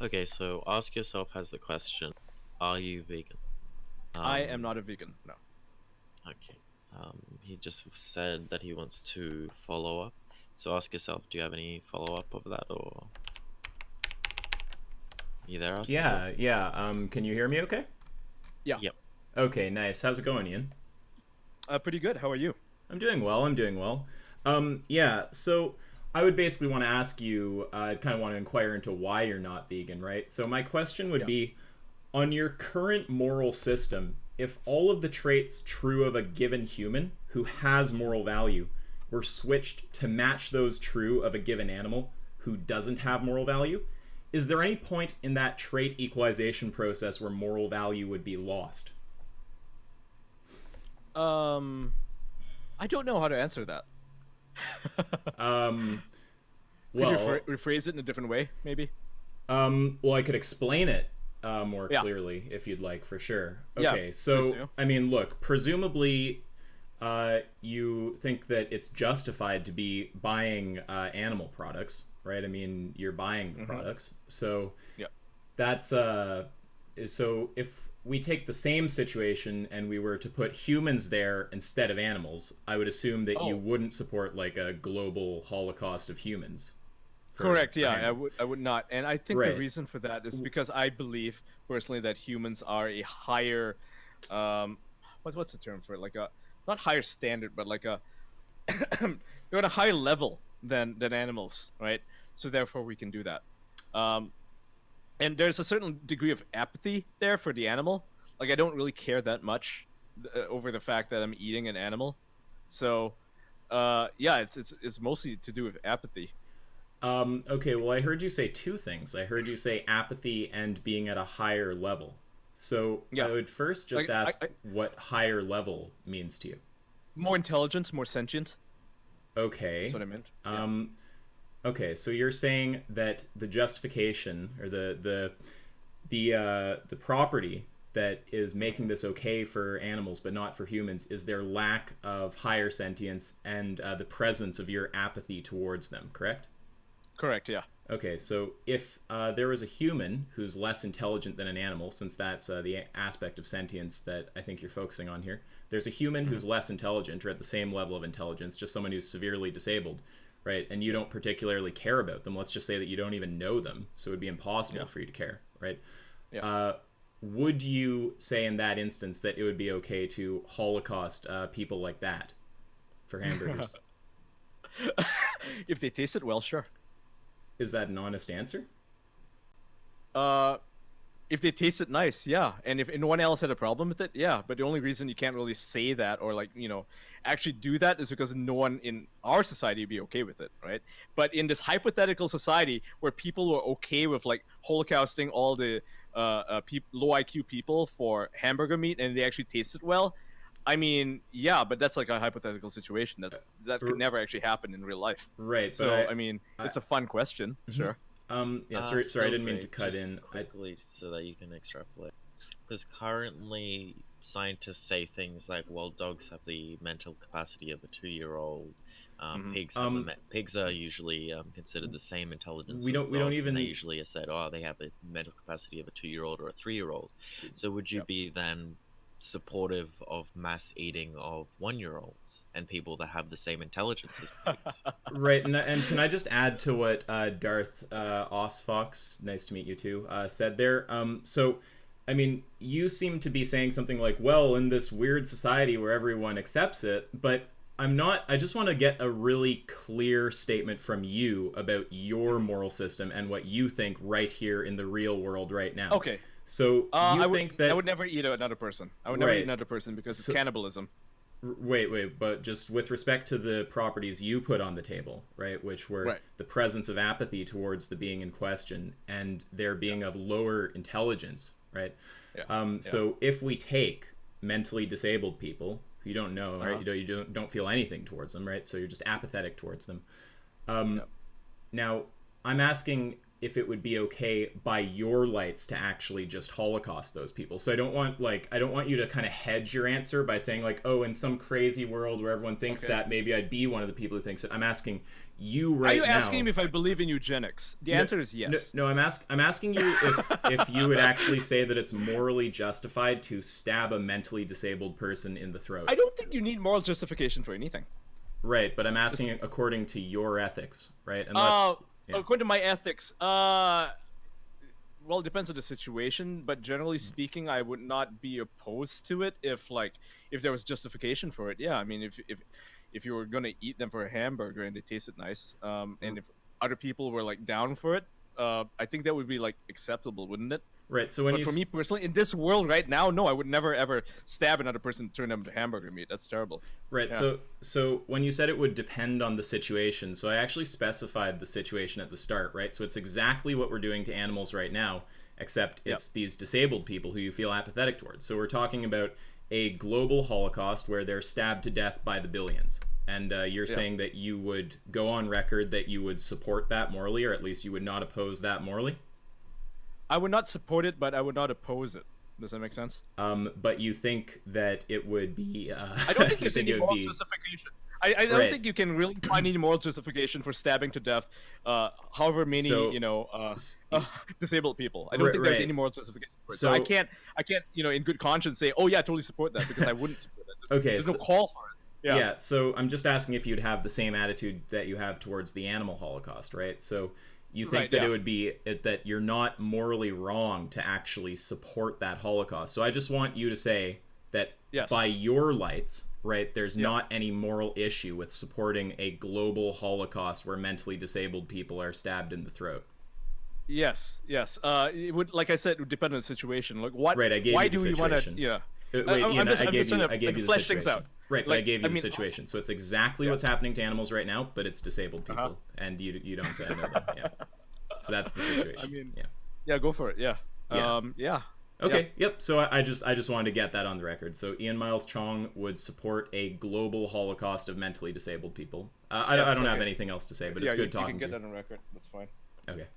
Okay, so ask yourself as the question, are you vegan? I am Um, not a vegan. No. okay. He just said that he wants to follow up. So ask yourself, do you have any follow up of that, or you there? Ask yourself. Yeah, yeah. Can you hear me okay? Yeah. Yep. Okay, nice. How's it going, Ian? Pretty good. How are you? I'm doing well. I'm doing well. Yeah, so I would basically want to ask you, I kind of want to inquire into why you're not vegan, right? So my question would Yeah. be, on your current moral system, if all of the traits true of a given human who has moral value were switched to match those true of a given animal who doesn't have moral value, is there any point in that trait equalization process where moral value would be lost? Um, I don't know how to answer that. Um, Could you well, rephrase it in a different way, maybe? well, I could explain it more Yeah. clearly if you'd like, for sure. Yeah. Okay, Please so do. I mean, look, presumably, you think that it's justified to be buying animal products, right? I mean, you're buying the Mm-hmm. products, so Yeah. that's so if we take the same situation and we were to put humans there instead of animals, I would assume that you Oh, wouldn't support like a global holocaust of humans correct. for Yeah, I hamburgers. would. I would not. And I think the Right. reason for that is because I believe personally that humans are a higher, um, what's the term for it? Like a not higher standard, but like a they're at a higher level than animals, right? So therefore, we can do that. Um, and there's a certain degree of apathy there for the animal. Like I don't really care that much over the fact that I'm eating an animal. So yeah, it's mostly to do with apathy. Okay, well, I heard you say two things. I heard you say apathy and being at a higher level. So I Yeah, would first just like ask what higher level means to you. more intelligent, more sentient. That's Okay. what I meant. Yeah. Um, okay, so you're saying that the justification or the property that is making this okay for animals but not for humans is their lack of higher sentience and the presence of your apathy towards them, correct? Correct. Yeah. Okay, so if there was a human who's less intelligent than an animal, since that's the aspect of sentience that I think you're focusing on here, there's a human Hmm. who's less intelligent or at the same level of intelligence, just someone who's severely disabled, right? And you don't particularly care about them. Let's just say that you don't even know them, so it would be impossible Yeah. for you to care, right? Yeah. Uh, would you say in that instance that it would be okay to Holocaust people like that for hamburgers? If they taste it well, sure. Is that an honest answer? Uh, if they taste it nice, yeah. And if no one else had a problem with it, yeah. But the only reason you can't really say that or like actually do that is because no one in our society would be okay with it, right? But in this hypothetical society where people were okay with like holocausting all the low IQ people for hamburger meat and they actually tasted well, I mean, yeah. But that's like a hypothetical situation that could never actually happen in real life. Right, but So I mean, I it's a fun question, mhm. sure. Yeah, sorry, I Still didn't mean to great. cut Just in. quickly so that you can extrapolate. Because currently, scientists say things like, well, dogs have the mental capacity of a 2-year-old. Hmm. Pigs are usually considered the same intelligence We as don't dogs, and they even usually are said, oh, they have a mental capacity of a 2-year-old or a 3-year-old. So would you Yeah. be then supportive of mass eating of 1-year-olds and people that have the same intelligence as pigs? right. And can I just add to what Darth Osfox, nice to meet you too, said there? So. I mean, you seem to be saying something like, well, in this weird society where everyone accepts it, but I'm not. I just want to get a really clear statement from you about your Hmm. moral system and what you think right here in the real world right now. Okay. So you think I that. would never eat another person. I would never eat Right. another person because it's So, cannibalism. wait, but just with respect to the properties you put on the table, right, which were Right. the presence of apathy towards the being in question and their Yeah. being of lower intelligence, right? Yeah. Yeah. So if we take mentally disabled people who you don't know, right, Uh-huh. you don't feel anything towards them, right? So you're just apathetic towards them. Um, Yeah. Now, I'm asking if it would be okay by your lights to actually just Holocaust those people. So I don't want you to kind of hedge your answer by saying like, oh, in some crazy world where everyone thinks that, maybe I'd be one of the people who thinks it. I'm asking you right now. Are you asking me if I believe in eugenics? The answer is yes. No, I'm asking you if you would actually say that it's morally justified to stab a mentally disabled person in the throat. I don't think you need moral justification for anything. Right, but I'm asking according to your ethics, right? According to my ethics, well, it depends on the situation, but generally speaking, I would not be opposed to it if there was justification for it. Yeah, I mean, if you were gonna eat them for a hamburger and they tasted nice, and if other people were like down for it, I think that would be like acceptable, wouldn't it? Right. So for me personally, in this world right now, no, I would never ever stab another person and turn them to hamburger meat. That's terrible. Right. Yeah. So when you said it would depend on the situation, so I actually specified the situation at the start, right? So it's exactly what we're doing to animals right now, except it's these disabled people who you feel apathetic towards. So we're talking about a global Holocaust where they're stabbed to death by the billions. And you're saying that you would go on record that you would support that morally, or at least you would not oppose that morally? I would not support it, but I would not oppose it. Does that make sense? But you think that it would be... I don't think there's any moral justification. I don't think you can really find any moral justification for stabbing to death however many, disabled people. I don't think there's any moral justification for it. So I can't, in good conscience say, oh yeah, I totally support that, because I wouldn't support that. There's no call for it. Yeah, so I'm just asking if you'd have the same attitude that you have towards the animal Holocaust, right? So you think that it would be that you're not morally wrong to actually support that Holocaust. So I just want you to say that by your lights, right, there's not any moral issue with supporting a global Holocaust where mentally disabled people are stabbed in the throat. Yes. It would, like I said, it would depend on the situation. Like what? Right, I gave why you the do we want to? Yeah. Wait, Ian, I gave you the flesh situation. things out. Right, but I gave you the situation. So it's exactly what's happening to animals right now, but it's disabled people, and you don't know them. Yeah. So that's the situation. I mean, go for it. Yeah. Okay. Yep. So I just wanted to get that on the record. So Ian Miles Cheong would support a global Holocaust of mentally disabled people. I don't have anything else to say, but it's good talking to you. You can get that on record. That's fine. Okay.